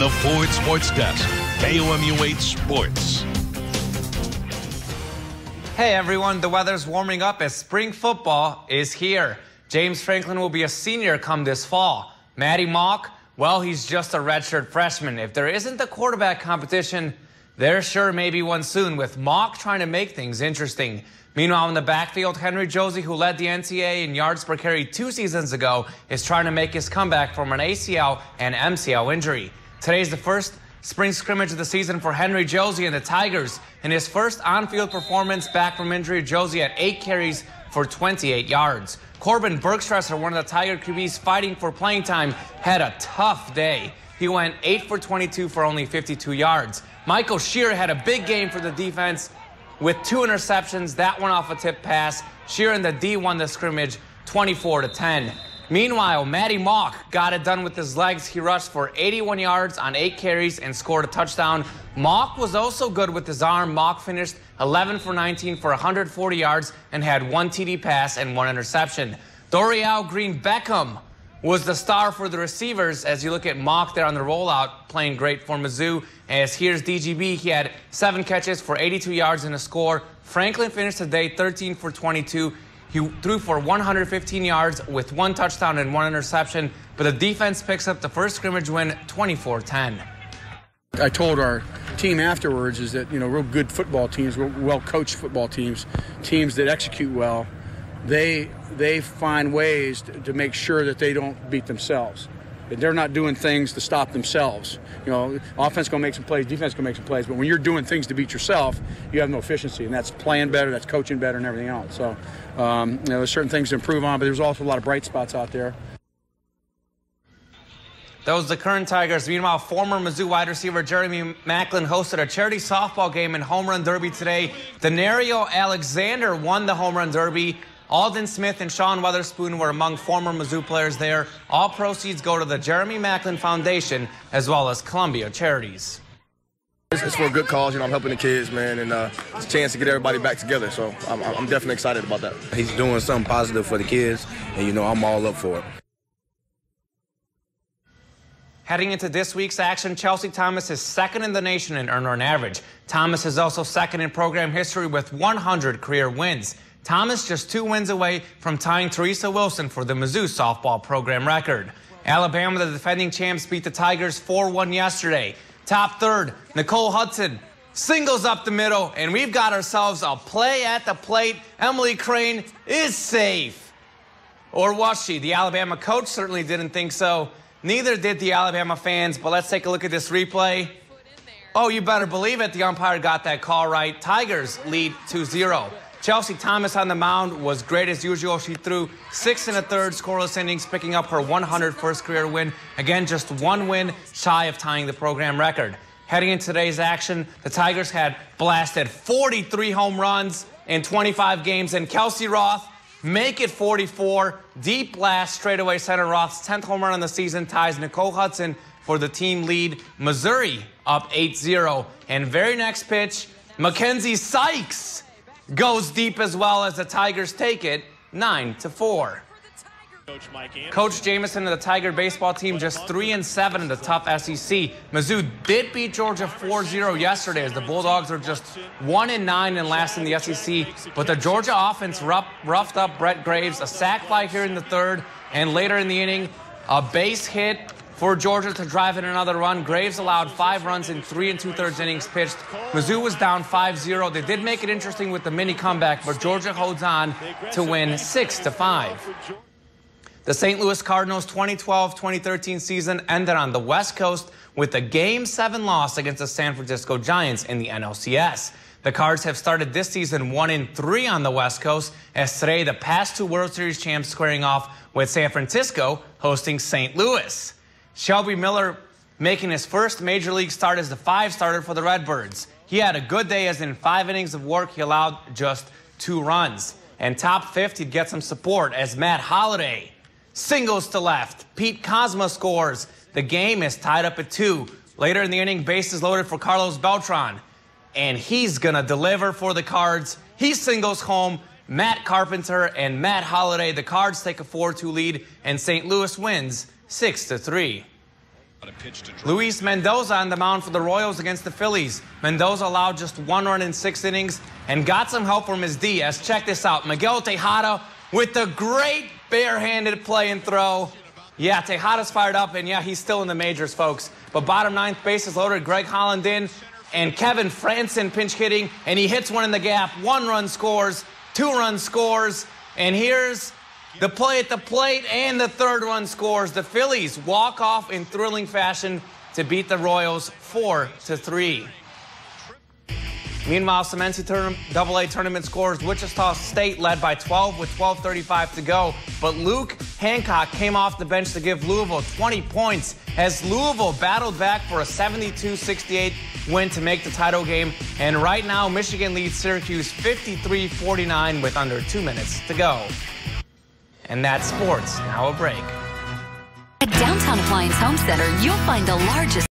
The Ford Sports Desk, KOMU8 Sports. Hey everyone, the weather's warming up as spring football is here. James Franklin will be a senior come this fall. Matty Mock, well, he's just a redshirt freshman. If there isn't a quarterback competition, there sure may be one soon, with Mock trying to make things interesting. Meanwhile, in the backfield, Henry Josie, who led the NCAA in yards per carry 2 seasons ago, is trying to make his comeback from an ACL and MCL injury. Today's the first spring scrimmage of the season for Henry Josie and the Tigers. In his first on-field performance back from injury, Josie had 8 carries for 28 yards. Corbin Bergstresser, one of the Tiger QBs fighting for playing time, had a tough day. He went 8 for 22 for only 52 yards. Michael Shear had a big game for the defense with 2 interceptions. That one off a tip pass. Shear and the D won the scrimmage 24-10. Meanwhile, Matty Mock got it done with his legs. He rushed for 81 yards on 8 carries and scored a touchdown. Mock was also good with his arm. Mock finished 11 for 19 for 140 yards and had 1 TD pass and 1 interception. Dorial Green-Beckham was the star for the receivers as you look at Mock there on the rollout, playing great for Mizzou. As here's DGB, he had 7 catches for 82 yards and a score. Franklin finished the day 13 for 22. He threw for 115 yards with 1 touchdown and 1 interception, but the defense picks up the first scrimmage win 24-10. I told our team afterwards is that, real good football teams, well-coached football teams, teams that execute well, they find ways to make sure that they don't beat themselves. They're not doing things to stop themselves. Offense going to make some plays, defense going to make some plays, but when you're doing things to beat yourself, you have no efficiency, and that's playing better, that's coaching better, and everything else. So, there's certain things to improve on, but there's also a lot of bright spots out there. Those the current Tigers. Meanwhile, former Mizzou wide receiver Jeremy Macklin hosted a charity softball game in Home Run Derby today. Denario Alexander won the Home Run Derby. Alden Smith and Sean Weatherspoon were among former Mizzou players there. All proceeds go to the Jeremy Macklin Foundation as well as Columbia Charities. It's for a good cause. I'm helping the kids, man, and it's a chance to get everybody back together. So I'm definitely excited about that. He's doing something positive for the kids, and I'm all up for it. Heading into this week's action, Chelsea Thomas is second in the nation in earned run average. Thomas is also second in program history with 100 career wins. Thomas just 2 wins away from tying Teresa Wilson for the Mizzou softball program record. Alabama, the defending champs, beat the Tigers 4-1 yesterday. Top third, Nicole Hudson singles up the middle, and we've got ourselves a play at the plate. Emily Crane is safe. Or was she? The Alabama coach certainly didn't think so. Neither did the Alabama fans, but let's take a look at this replay. Oh, you better believe it. The umpire got that call right. Tigers lead 2-0. Chelsea Thomas on the mound was great as usual. She threw 6 1/3 scoreless innings, picking up her 101st career win. Again, just 1 win shy of tying the program record. Heading into today's action, the Tigers had blasted 43 home runs in 25 games, and Kelsey Roth make it 44. Deep blast straightaway center. Roth's 10th home run on the season ties Nicole Hudson for the team lead. Missouri up 8-0. And very next pitch, Mackenzie Sykes goes deep as well as the Tigers take it 9-4. Coach Jamison and the Tiger baseball team just 3-7 in the tough SEC. Mizzou did beat Georgia 4-0 yesterday as the Bulldogs are just 1-9 and last in the SEC. But the Georgia offense roughed up Brett Graves, a sac fly here in the 3rd, and later in the inning, a base hit for Georgia to drive in another run. Graves allowed 5 runs in 3 2/3 innings pitched. Mizzou was down 5-0. They did make it interesting with the mini comeback, but Georgia holds on to win 6-5. The St. Louis Cardinals' 2012-2013 season ended on the West Coast with a Game 7 loss against the San Francisco Giants in the NLCS. The Cards have started this season 1-3 on the West Coast, as today the past 2 World Series champs squaring off with San Francisco hosting St. Louis. Shelby Miller making his first major league start as the 5 starter for the Redbirds. He had a good day as in 5 innings of work he allowed just 2 runs. And top 5th he'd get some support as Matt Holliday singles to left. Pete Cosma scores. The game is tied up at 2. Later in the inning, bases loaded for Carlos Beltran. And he's going to deliver for the Cards. He singles home Matt Carpenter and Matt Holliday. The Cards take a 4-2 lead, and St. Louis wins 6-3. Luis Mendoza on the mound for the Royals against the Phillies. Mendoza allowed just 1 run in 6 innings and got some help from his D. As check this out, Miguel Tejada with the great barehanded play and throw. Yeah, Tejada's fired up, and yeah, he's still in the majors, folks. But bottom 9th, bases loaded, Greg Holland in, and Kevin Franson pinch hitting, and he hits one in the gap. 1 run scores, 2 runs scores, and here's the play at the plate, and the 3rd run scores. The Phillies walk off in thrilling fashion to beat the Royals 4-3. Meanwhile, some NCAA tournament scores. Wichita State led by 12 with 12:35 to go. But Luke Hancock came off the bench to give Louisville 20 points as Louisville battled back for a 72-68 win to make the title game. And right now, Michigan leads Syracuse 53-49 with under 2 minutes to go. And that's sports. Now a break. At Downtown Appliance Home Center, you'll find the largest